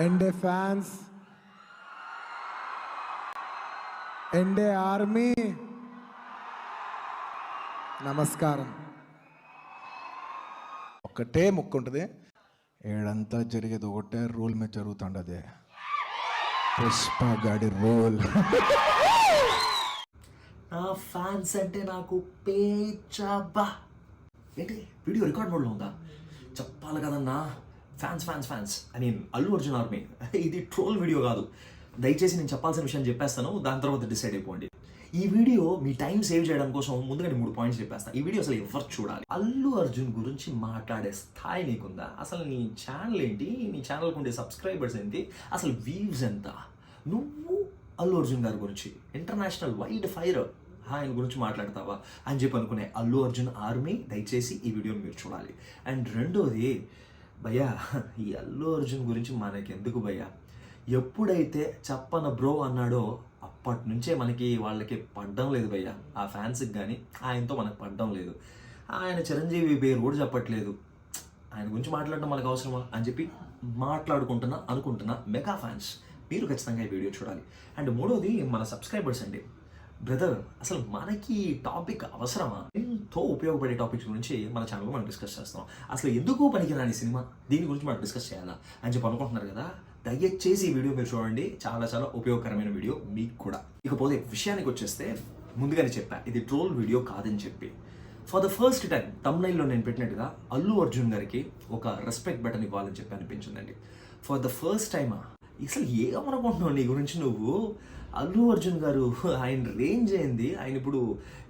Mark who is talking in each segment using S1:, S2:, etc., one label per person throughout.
S1: ఎన్డే fans, ఎన్డే army, నమస్కారం. ఒక్కటే ముక్కు ఉంటుంది, ఏడంతా జరిగేది ఒకటే రూల్ మీద జరుగుతుండదే, పుష్ప గాడి రూల్.
S2: నా ఫ్యాన్స్ అంటే నాకు పేచబా. ఏంటి వీడియో రికార్డ్ మోడ్లో ఉందా? చెప్పాలి కదన్నా, fans fans fans I mean Allu Arjun army. ఇది ట్రోల్ వీడియో కాదు. దయచేసి నేను చెప్పాల్సిన విషయం చెప్పేస్తాను, దాని తర్వాత డిసైడ్ అయిపోండి. ఈ వీడియో మీ టైం సేవ్ చేయడం కోసం ముందుగా 3 పాయింట్స్ చెప్పేస్తాను. ఈ వీడియో అసలు ఎవరు చూడాలి? అల్లు అర్జున్ గురించి మాట్లాడే స్థాయి నీకుందా? అసలు నీ ఛానల్ ఏంటి? నీ ఛానల్కి ఉండే సబ్స్క్రైబర్స్ ఏంటి? అసలు వ్యూస్ ఎంత? నువ్వు అల్లు అర్జున్ గారి గురించి ఇంటర్నేషనల్ వైడ్ ఫైర్ ఆయన గురించి మాట్లాడతావా అని చెప్పి అనుకునే అల్లు అర్జున్ ఆర్మీ, దయచేసి ఈ వీడియోని మీరు చూడాలి. అండ్ రెండోది, భయ్యా ఈ అల్లు అర్జున్ గురించి మనకెందుకు భయ్యా? ఎప్పుడైతే చెప్పన బ్రో అన్నాడో అప్పటి నుంచే వాళ్ళకి పడ్డం లేదు భయ్యా. ఆ ఫ్యాన్స్కి కానీ ఆయనతో మనకు పడ్డం లేదు. ఆయన చిరంజీవి పేరు కూడా చెప్పట్లేదు. ఆయన గురించి మాట్లాడడం మనకు అవసరమా అని చెప్పి అనుకుంటున్నా మెగా ఫ్యాన్స్, మీరు ఖచ్చితంగా ఈ వీడియో చూడాలి. అండ్ మూడోది, మన సబ్స్క్రైబర్స్ అండి. బ్రదర్, అసలు మనకి టాపిక్ అవసరమా? ఎంతో ఉపయోగపడే టాపిక్స్ గురించి మన ఛానల్లో మనం డిస్కస్ చేస్తాం. అసలు ఎందుకు పనికిరాని సినిమా, దీని గురించి మనం డిస్కస్ చేయాలా అని చెప్పి అనుకుంటున్నారు కదా, దయచేసి ఈ వీడియో మీరు చూడండి. చాలా చాలా ఉపయోగకరమైన వీడియో మీకు కూడా. ఇకపోతే విషయానికి వచ్చేస్తే, ముందుగానే చెప్పా ఇది ట్రోల్ వీడియో కాదని చెప్పి. ఫర్ ద ఫస్ట్ టైం తమ్నైల్లో నేను పెట్టినట్టుగా అల్లు అర్జున్ గారికి ఒక రెస్పెక్ట్ బటన్ ఇవ్వాలని చెప్పి అనిపించిందండి. ఫర్ ద ఫస్ట్ టైమా? అసలు ఏమనుకుంటున్నావు నీ గురించి నువ్వు? అల్లు అర్జున్ గారు, ఆయన రేంజ్ అయింది, ఆయన ఇప్పుడు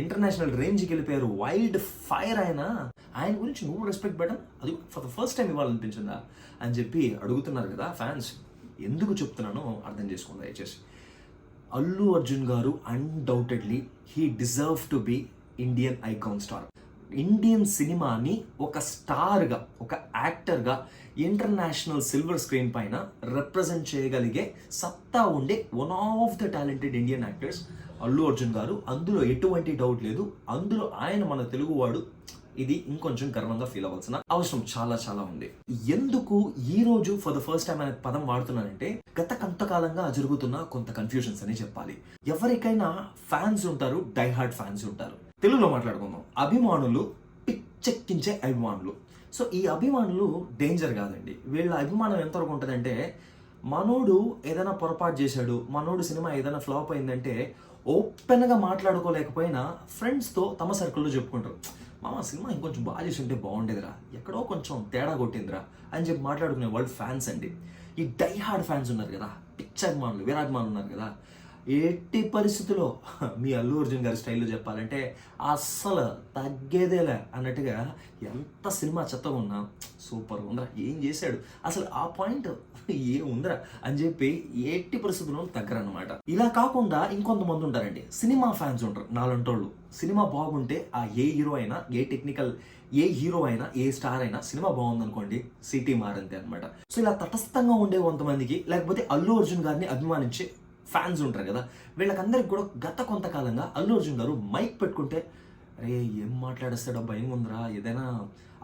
S2: ఇంటర్నేషనల్ రేంజ్కి వెళ్ళిపోయారు, వైల్డ్ ఫైర్ ఆయన గురించి నువ్వు రెస్పెక్ట్ బటన్ అది ఫర్ ద ఫస్ట్ టైం ఇవ్వాలనిపించిందా అని చెప్పి అడుగుతున్నారు కదా ఫ్యాన్స్. ఎందుకు చెప్తున్నానో అర్థం చేసుకోండి దయచేసి. అల్లు అర్జున్ గారు undoubtedly he deserve to be Indian icon star. Indian సినిమాని ఒక స్టార్గా, ఒక యాక్టర్గా ఇంటర్నేషనల్ సిల్వర్ స్క్రీన్ పైన రిప్రజెంట్ చేయగలిగే సత్తా ఉండే one of the talented Indian actors Allu Arjun గారు. అందులో ఎటువంటి డౌట్ లేదు. అందులో ఆయన మన తెలుగువాడు. ఇది ఇంకొంచెం గర్వంగా ఫీల్ అవ్వాల్సిన అవసరం చాలా చాలా ఉంది. ఎందుకు ఈ రోజు ఫర్ ద ఫస్ట్ టైం అనే పదం వాడుతున్నానంటే, గత కొంతకాలంగా జరుగుతున్న కొంత కన్ఫ్యూజన్స్ అని చెప్పాలి. ఎవరికైనా ఫ్యాన్స్ ఉంటారు, డై హార్డ్ ఫ్యాన్స్ ఉంటారు. తెలుగులో మాట్లాడుకుందాం, అభిమానులు, పిచ్చెక్కించే అభిమానులు. సో ఈ అభిమానులు డేంజర్ కాదండి. వీళ్ళ అభిమానం ఎంతవరకు ఉంటుందంటే, మనోడు ఏదైనా పొరపాటు చేశాడు, మనోడు సినిమా ఏదైనా ఫ్లాప్ అయిందంటే ఓపెన్గా మాట్లాడుకోలేకపోయినా ఫ్రెండ్స్తో తమ సర్కిల్లో చెప్పుకుంటారు, మామ సినిమా ఇంకొంచెం బాగా చేసి ఉంటే బాగుండేదిరా, ఎక్కడో కొంచెం తేడా కొట్టిందిరా అని చెప్పి మాట్లాడుకునే వాళ్ళు ఫ్యాన్స్ అండి. ఈ డై హార్డ్ ఫ్యాన్స్ ఉన్నారు కదా, పిచ్చ అభిమానులు, వీరాభిమానులు ఉన్నారు కదా, ఎట్టి పరిస్థితుల్లో మీ అల్లు అర్జున్ గారి స్టైల్లో చెప్పాలంటే అస్సలు తగ్గేదేలే అన్నట్టుగా, ఎంత సినిమా చెత్తగా ఉన్నా సూపర్ ఉందిరా, ఏం చేశాడు అసలు ఆ పాయింట్ ఏముందిరా అని చెప్పి ఎట్టి పరిస్థితుల్లో తగ్గరన్నమాట. ఇలా కాకుండా ఇంకొంతమంది ఉంటారండి, సినిమా ఫ్యాన్స్ ఉంటారు నాలంటోళ్ళు. సినిమా బాగుంటే ఆ ఏ హీరో అయినా, ఏ హీరో అయినా, ఏ స్టార్ అయినా సినిమా బాగుందనుకోండి సిటీ మారంతే అనమాట. సో ఇలా తటస్థంగా ఉండే కొంతమందికి, లేకపోతే అల్లు అర్జున్ గారిని అభిమానించే ఫ్యాన్స్ ఉంటారు కదా, వీళ్ళకందరికి కూడా గత కొంతకాలంగా అల్లు అర్జున్ గారు మైక్ పెట్టుకుంటే, అరే ఏం మాట్లాడేస్తాడో భయం ఉందిరా, ఏదైనా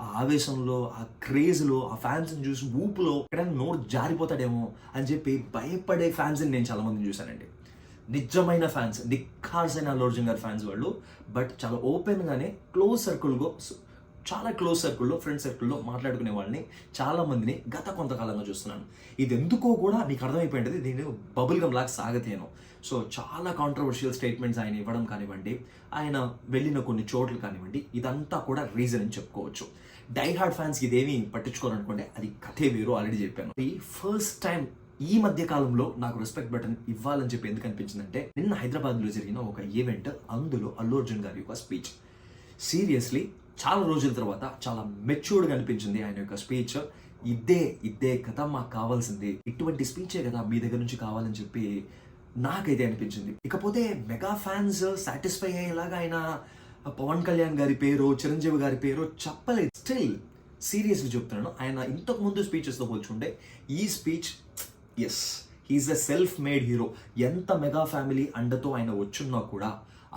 S2: ఆ ఆవేశంలో, ఆ క్రేజ్లో, ఆ ఫ్యాన్స్ని చూసి ఊపులో ఎక్కడైనా నోరు జారిపోతాడేమో అని చెప్పి భయపడే ఫ్యాన్స్ని నేను చాలా మందిని చూశానండి. నిజమైన ఫ్యాన్స్, నిఖార్సైన అల్లు అర్జున్ గారి ఫ్యాన్స్ వాళ్ళు. బట్ చాలా ఓపెన్గానే చాలా క్లోజ్ సర్కిల్లో, ఫ్రెండ్ సర్కిల్లో మాట్లాడుకునే వాళ్ళని చాలా మందిని గత కొంతకాలంగా చూస్తున్నాను. ఇది ఎందుకో కూడా మీకు అర్థమైపోయింది, దీన్ని బబుల్ గమ్ లాగా సాగతేను. సో చాలా కాంట్రవర్షియల్ స్టేట్మెంట్స్ ఆయన ఇవ్వడం కానివ్వండి, ఆయన వెళ్ళిన కొన్ని చోట్ల కానివ్వండి, ఇదంతా కూడా రీజన్ అని చెప్పుకోవచ్చు. డై హార్డ్ ఫ్యాన్స్ ఇదేమీ పట్టించుకోరనుకోండి, అది కథే వేరు, ఆల్రెడీ చెప్పాను. ఈ ఫస్ట్ టైం ఈ మధ్య కాలంలో నాకు రెస్పెక్ట్ బటన్ ఇవ్వాలని చెప్పి ఎందుకు అనిపించిందంటే, నిన్న హైదరాబాద్లో జరిగిన ఒక ఈవెంట్, అందులో అల్లు అర్జున్ గారి యొక్క స్పీచ్ సీరియస్లీ చాలా రోజుల తర్వాత చాలా మెచ్యూర్డ్గా అనిపించింది ఆయన యొక్క స్పీచ్. ఇదే కదా మాకు కావాల్సింది, ఇటువంటి స్పీచే కదా మీ దగ్గర నుంచి కావాలని చెప్పి నాకైతే అనిపించింది. ఇకపోతే మెగా ఫ్యాన్స్ సాటిస్ఫై అయ్యేలాగా ఆయన పవన్ కళ్యాణ్ గారి పేరు, చిరంజీవి గారి పేరు చెప్పలేదు. స్టిల్ సీరియస్లీ చెప్తున్నాను, ఆయన ఇంతకు ముందు స్పీచెస్తో పోల్చుంటే ఈ speech, yes he is a self made hero. ఎంత మెగా ఫ్యామిలీ అండతో ఆయన వచ్చున్నా కూడా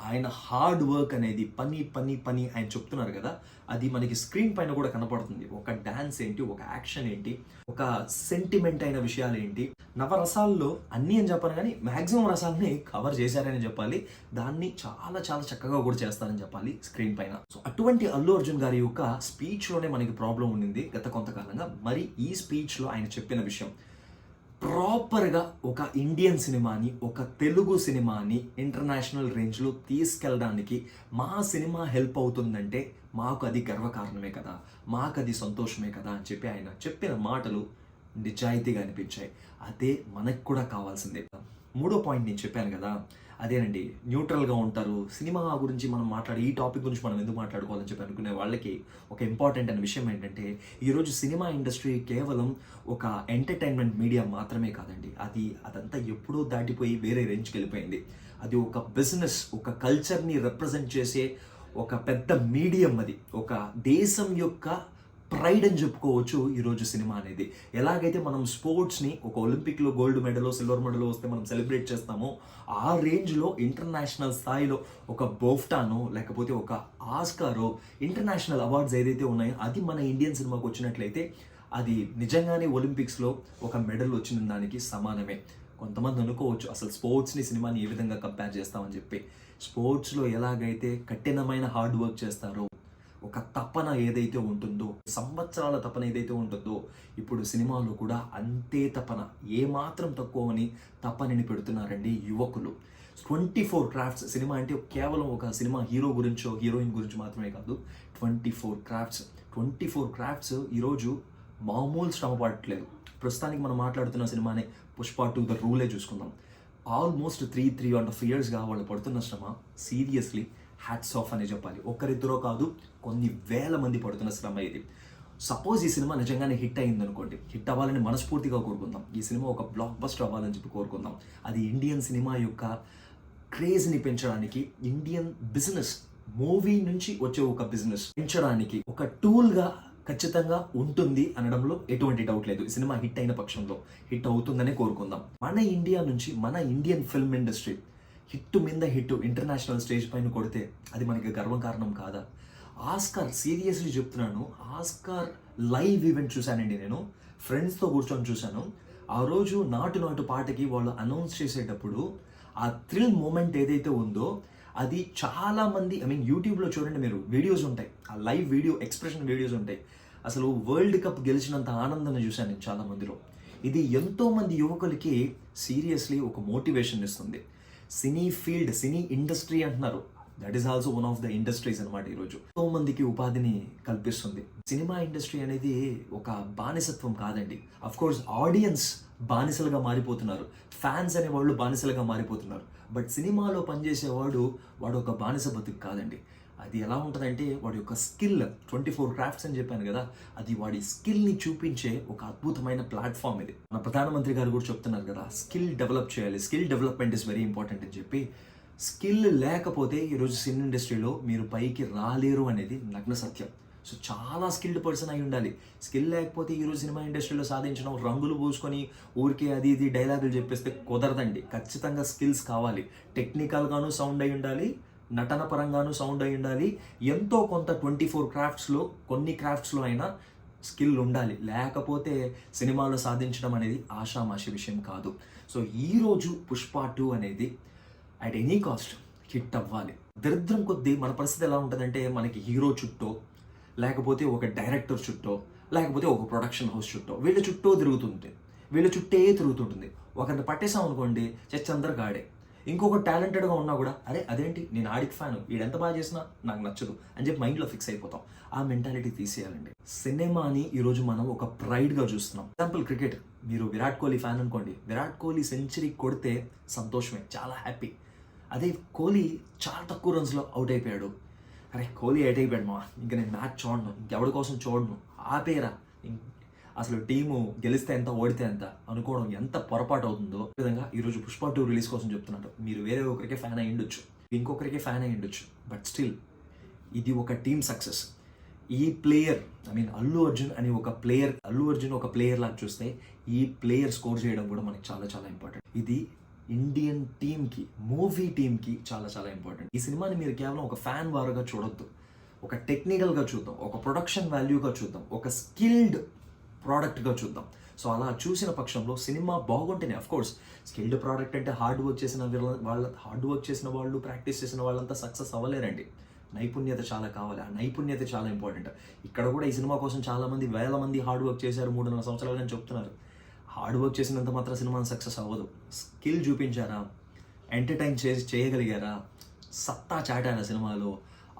S2: ఆయన హార్డ్ వర్క్ అనేది పని ఆయన చెప్తున్నారు కదా, అది మనకి స్క్రీన్ పైన కూడా కనపడుతుంది. ఒక డాన్స్ ఏంటి, ఒక యాక్షన్ ఏంటి, ఒక సెంటిమెంట్ అయిన విషయాలు ఏంటి, నవరసాల్లో అన్నీ అని చెప్పాను కానీ మ్యాక్సిమం రసాలని కవర్ చేశారని చెప్పాలి. దాన్ని చాలా చాలా చక్కగా కూడా చేస్తారని చెప్పాలి స్క్రీన్ పైన. సో అటువంటి అల్లు అర్జున్ గారి యొక్క స్పీచ్లోనే మనకి ప్రాబ్లం ఉండింది గత కొంతకాలంగా. మరి ఈ స్పీచ్లో ఆయన చెప్పిన విషయం ప్రాపర్గా ఒక ఇండియన్ సినిమాని, ఒక తెలుగు సినిమాని ఇంటర్నేషనల్ రేంజ్లో తీసుకెళ్ళడానికి మా సినిమా హెల్ప్ అవుతుందంటే మాకు అది గర్వకారణమే కదా, మాకు అది సంతోషమే కదా అని చెప్పి ఆయన చెప్పిన మాటలు నిజాయితీగా అనిపించాయి. అదే మనకు కూడా కావాల్సిందే. మూడో పాయింట్ నేను చెప్పాను కదా, అదేనండి, న్యూట్రల్గా ఉంటారు. సినిమా గురించి మనం ఈ టాపిక్ గురించి మనం ఎందుకు మాట్లాడుకోవాలని చెప్పి అనుకునే వాళ్ళకి ఒక ఇంపార్టెంట్ అనే విషయం ఏంటంటే, ఈరోజు సినిమా ఇండస్ట్రీ కేవలం ఒక ఎంటర్టైన్మెంట్ మీడియా మాత్రమే కాదండి. అదంతా ఎప్పుడో దాటిపోయి వేరే రేంజ్కి వెళ్ళిపోయింది. అది ఒక బిజినెస్, ఒక కల్చర్ని రిప్రజెంట్ చేసే ఒక పెద్ద మీడియం. అది ఒక దేశం యొక్క ప్రైడ్ అని చెప్పుకోవచ్చు ఈరోజు సినిమా అనేది. ఎలాగైతే మనం స్పోర్ట్స్ని ఒక ఒలింపిక్లో గోల్డ్ మెడలో సిల్వర్ మెడలో వస్తే మనం సెలబ్రేట్ చేస్తామో, ఆ రేంజ్లో ఇంటర్నేషనల్ స్థాయిలో ఒక బోఫ్టానో లేకపోతే ఒక ఆస్కారో ఇంటర్నేషనల్ అవార్డ్స్ ఏదైతే ఉన్నాయో అది మన ఇండియన్ సినిమాకి వచ్చినట్లయితే అది నిజంగానే ఒలింపిక్స్లో ఒక మెడల్ వచ్చిన దానికి సమానమే. కొంతమంది అనుకోవచ్చు అసలు స్పోర్ట్స్ని సినిమాని ఏ విధంగా కంపేర్ చేస్తామని చెప్పి. స్పోర్ట్స్లో ఎలాగైతే కఠినమైన హార్డ్ వర్క్ చేస్తారో, ఒక తపన ఏదైతే ఉంటుందో, సంవత్సరాల తపన ఏదైతే ఉంటుందో, ఇప్పుడు సినిమాలో కూడా అంతే తపన, ఏమాత్రం తక్కువని తపనని పెడుతున్నారండి యువకులు. 24 క్రాఫ్ట్స్. సినిమా అంటే కేవలం ఒక సినిమా హీరో గురించో హీరోయిన్ గురించి మాత్రమే కాదు, 24 క్రాఫ్ట్స్ ఈరోజు మామూలు శ్రమ పడట్లేదు. ప్రస్తుతానికి మనం మాట్లాడుతున్న సినిమానే పుష్ప 2 ద రూలే చూసుకుందాం. ఆల్మోస్ట్ 3.5 yearsగా వాళ్ళు పడుతున్న శ్రమ సీరియస్లీ హ్యాట్స్ ఆఫ్ అని చెప్పాలి. ఒక్కరిద్దరో కాదు, కొన్ని వేల మంది పడుతున్న శ్రమ ఇది. సపోజ్ ఈ సినిమా నిజంగానే హిట్ అయింది అనుకోండి, హిట్ అవ్వాలని మనస్ఫూర్తిగా కోరుకుందాం. ఈ సినిమా ఒక బ్లాక్ బస్టర్ అవ్వాలని చెప్పి కోరుకుందాం. అది ఇండియన్ సినిమా యొక్క క్రేజ్ని పెంచడానికి, ఇండియన్ బిజినెస్, మూవీ నుంచి వచ్చే ఒక బిజినెస్ పెంచడానికి ఒక టూల్గా ఖచ్చితంగా ఉంటుంది అనడంలో ఎటువంటి డౌట్ లేదు. ఈ సినిమా హిట్ అయిన పక్షంలో హిట్ అవుతుందనే కోరుకుందాం. మన ఇండియా నుంచి, మన ఇండియన్ ఫిల్మ్ ఇండస్ట్రీ హిట్ మీద హిట్ ఇంటర్నేషనల్ స్టేజ్ పైన కొడితే అది మనకి గర్వకారణం కాదా? ఆస్కార్, సీరియస్లీ చెప్తున్నాను, ఆస్కార్ లైవ్ ఈవెంట్ చూశానండి నేను. ఫ్రెండ్స్తో కూర్చొని చూశాను. ఆ రోజు నాటు పాటకి వాళ్ళు అనౌన్స్ చేసేటప్పుడు ఆ థ్రిల్ మూమెంట్ ఏదైతే ఉందో అది చాలామంది, యూట్యూబ్లో చూడండి మీరు, వీడియోస్ ఉంటాయి, ఆ లైవ్ వీడియో ఎక్స్ప్రెషన్ వీడియోస్ ఉంటాయి. అసలు వరల్డ్ కప్ గెలిచినంత ఆనందాన్ని చూశాను నేను చాలా మందిలో. ఇది ఎంతోమంది యువకులకి సీరియస్లీ ఒక మోటివేషన్ ఇస్తుంది. సినీ ఫీల్డ్, సినీ ఇండస్ట్రీ అంటున్నారు, that is also one of the industries అనమాట. ఈరోజు ఎంతో మందికి ఉపాధిని కల్పిస్తుంది. సినిమా ఇండస్ట్రీ అనేది ఒక బానిసత్వం కాదండి. అఫ్ కోర్స్ ఆడియన్స్ బానిసలుగా మారిపోతున్నారు, ఫ్యాన్స్ అనే వాళ్ళు బానిసలుగా మారిపోతున్నారు. బట్ సినిమాలో పనిచేసేవాడు ఒక బానిస బతుకు కాదండి. అది ఎలా ఉంటుందంటే వాడి యొక్క స్కిల్, 24 క్రాఫ్ట్స్ అని చెప్పాను కదా, అది వాడి స్కిల్ని చూపించే ఒక అద్భుతమైన ప్లాట్ఫామ్ ఇది. మన ప్రధానమంత్రి గారు కూడా చెప్తున్నారు కదా, స్కిల్ డెవలప్ చేయాలి, skill development is very important అని చెప్పి. స్కిల్ లేకపోతే ఈరోజు సినీ ఇండస్ట్రీలో మీరు పైకి రాలేరు అనేది నగ్న సత్యం. సో చాలా స్కిల్డ్ పర్సన్ అయి ఉండాలి. స్కిల్ లేకపోతే ఈరోజు సినిమా ఇండస్ట్రీలో సాధించడం, రంగులు పూసుకొని ఊరికే అది ఇది డైలాగులు చెప్పేస్తే కుదరదండి. ఖచ్చితంగా స్కిల్స్ కావాలి. టెక్నికల్గాను సౌండ్ అయి ఉండాలి, నటన పరంగాను సౌండ్ అయి ఉండాలి. ఎంతో కొంత 24 క్రాఫ్ట్స్లో, కొన్ని క్రాఫ్ట్స్లో అయినా స్కిల్ ఉండాలి. లేకపోతే సినిమాలో సాధించడం అనేది ఆషామాషి విషయం కాదు. సో ఈరోజు పుష్ప 2 అనేది అట్ ఎనీ కాస్ట్ హిట్ అవ్వాలి. దరిద్రం కొద్దీ మన పరిస్థితి ఎలా ఉంటుందంటే, మనకి హీరో చుట్టూ, లేకపోతే ఒక డైరెక్టర్ చుట్టూ, లేకపోతే ఒక ప్రొడక్షన్ హౌస్ చుట్టూ, వీళ్ళ చుట్టూ తిరుగుతుంటుంది. ఒకరిని పట్టేసాం అనుకోండి, చచ్చందరు గాడే. ఇంకొక టాలెంటెడ్గా ఉన్నా కూడా, అరే అదేంటి, నేను ఆడికి ఫ్యాను, వీడెంత బాగా చేసినా నాకు నచ్చదు అని చెప్పి మైండ్లో ఫిక్స్ అయిపోతాం. ఆ మెంటాలిటీ తీసేయాలండి. సినిమాని ఈరోజు మనం ఒక ప్రైడ్గా చూస్తున్నాం. ఎగ్జాంపుల్ క్రికెట్, మీరు విరాట్ కోహ్లీ ఫ్యాన్ అనుకోండి, విరాట్ కోహ్లీ సెంచరీ కొడితే సంతోషమే, చాలా హ్యాపీ. అదే కోహ్లీ చాలా తక్కువ రన్స్లో అవుట్ అయిపోయాడు, అరే కోహ్లీ అవుట్ అయిపోయాడు మా, ఇంకా నేను మ్యాచ్ చూడను, ఇంకెవరి కోసం చూడను, ఆపేరా, అసలు టీము గెలిస్తే ఎంత, ఓడితే ఎంత అనుకోవడం ఎంత పొరపాటు అవుతుందో. ఈ విధంగా ఈరోజు పుష్ప 2 రిలీజ్ కోసం చెప్తున్నారు. మీరు వేరే ఒకరికే ఫ్యాన్ అయి ఉండొచ్చు, ఇంకొకరికే ఫ్యాన్ అయి ఉండొచ్చు, బట్ స్టిల్ ఇది ఒక టీమ్ సక్సెస్. ఈ ప్లేయర్, అల్లు అర్జున్ అని ఒక ప్లేయర్, అల్లు అర్జున్ ఒక ప్లేయర్ లాగా చూస్తే ఈ ప్లేయర్ స్కోర్ చేయడం కూడా మనకి చాలా చాలా ఇంపార్టెంట్. ఇది ఇండియన్ టీమ్కి, మూవీ టీమ్కి చాలా చాలా ఇంపార్టెంట్. ఈ సినిమాని మీరు కేవలం ఒక ఫ్యాన్ వారుగా చూడొద్దు, ఒక టెక్నికల్గా చూద్దాం, ఒక ప్రొడక్షన్ వాల్యూగా చూద్దాం, ఒక స్కిల్డ్ ప్రోడక్ట్గా చూద్దాం. సో అలా చూసిన పక్షంలో సినిమా బాగుంటేనే, అఫ్ కోర్స్ స్కిల్డ్ ప్రోడక్ట్ అంటే హార్డ్ వర్క్ చేసిన వాళ్ళు ప్రాక్టీస్ చేసిన వాళ్ళంతా సక్సెస్ అవ్వలేరండి. నైపుణ్యత చాలా కావాలి, ఆ నైపుణ్యత చాలా ఇంపార్టెంట్. ఇక్కడ కూడా ఈ సినిమా కోసం చాలామంది వేల మంది హార్డ్ వర్క్ చేశారు 3.5 సంవత్సరాలు అని చెప్తున్నారు. హార్డ్ వర్క్ చేసినంత మాత్రం సినిమా సక్సెస్ అవ్వదు. స్కిల్ చూపించారా, ఎంటర్టైన్ చేయగలిగారా, సత్తా చాటారా సినిమాలో,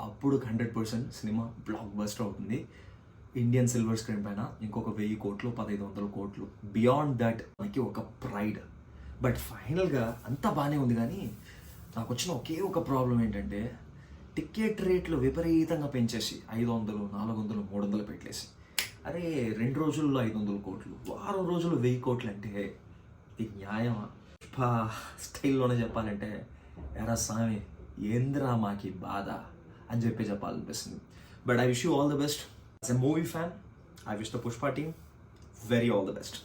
S2: అప్పుడు 100% సినిమా బ్లాక్ బస్టర్ అవుతుంది. ఇండియన్ సిల్వర్ స్క్రీన్ పైన ఇంకొక 1000 కోట్లు 1500 కోట్లు బియాండ్ దట్ మనకి ఒక ప్రైడ్. బట్ ఫైనల్గా అంతా బాగానే ఉంది, కానీ నాకు వచ్చిన ఒకే ఒక ప్రాబ్లం ఏంటంటే టికెట్ రేట్లు విపరీతంగా పెంచేసి 500, 400, 300 పెట్టేసి, అరే 2 రోజుల్లో 500 కోట్లు, వారం రోజులు 1000 కోట్లు అంటే ఇది న్యాయమా? స్టైల్లోనే చెప్పాలంటే ఎరా స్వామి ఏంద్రా మాకి బాధ అని చెప్పాలనిపిస్తుంది. But I wish you all the best. As a movie fan, I wish the Pushpa team very all the best.